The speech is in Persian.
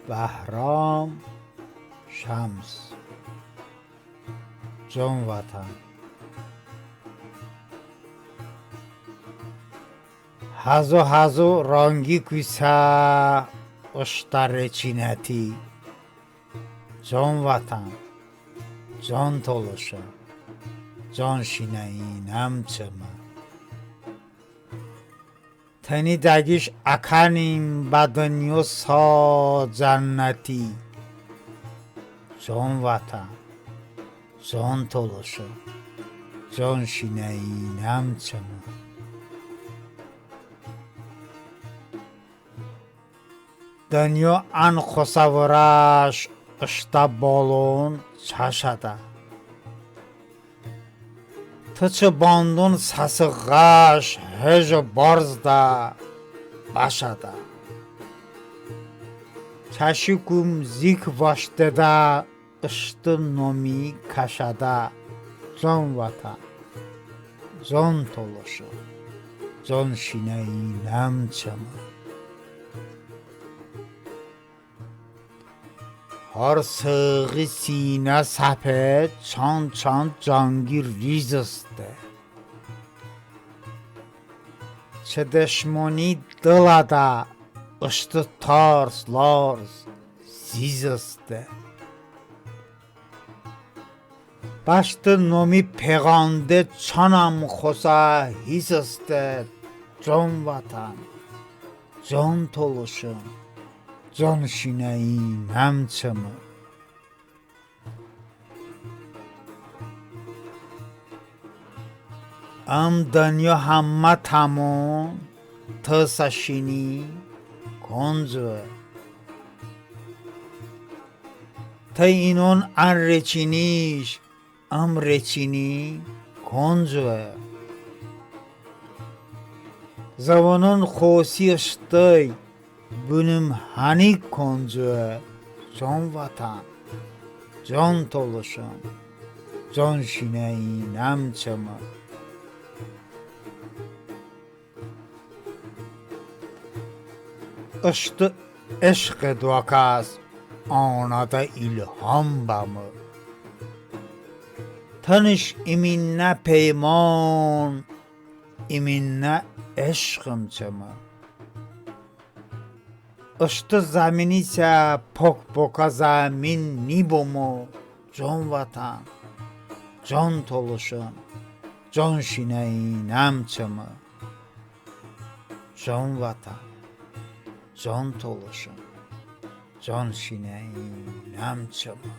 بهرام شمس جان وطن هزو رانگی کویسا اشتر چینتی جان وطن جان تولوشا جان شینینم چما تنی دگیش اکنیم بدنیو سا جنتی جان وطن جان تولوشا جان شینینم چما دنیا ان خساورش اشتا بالون چشده تو چه باندون سس غش هج بارزده باشده چشی کم زیک واشته ده اشت نومی کشده جان وطن جان تولوشو جان شینینم چما هر ساقی سینه سپه چان جانگیر ریزسته چه دشمنی دلده اشت تارس لارز زیزسته بشت نومی پیغانده چانم خوصا هیزسته جان وطن جان تولوشم جان شینینم چما ام دنیا همه تمام تا سشینی کنجوه تا اینون ان رچینیش ام رچینی کنجوه زبانون خوصی اشتای بونم hani koncuğu can vatan can toluşum can şineyinem çama ıştı eşk duakas anada ilham bamı tanış iminne peyman iminne eşkım çama اشت زمینی سه پک زمین نیبومو جان وطن جان تولوشم جان شینینم چما جان وطن جان تولوشم جان شینینم چما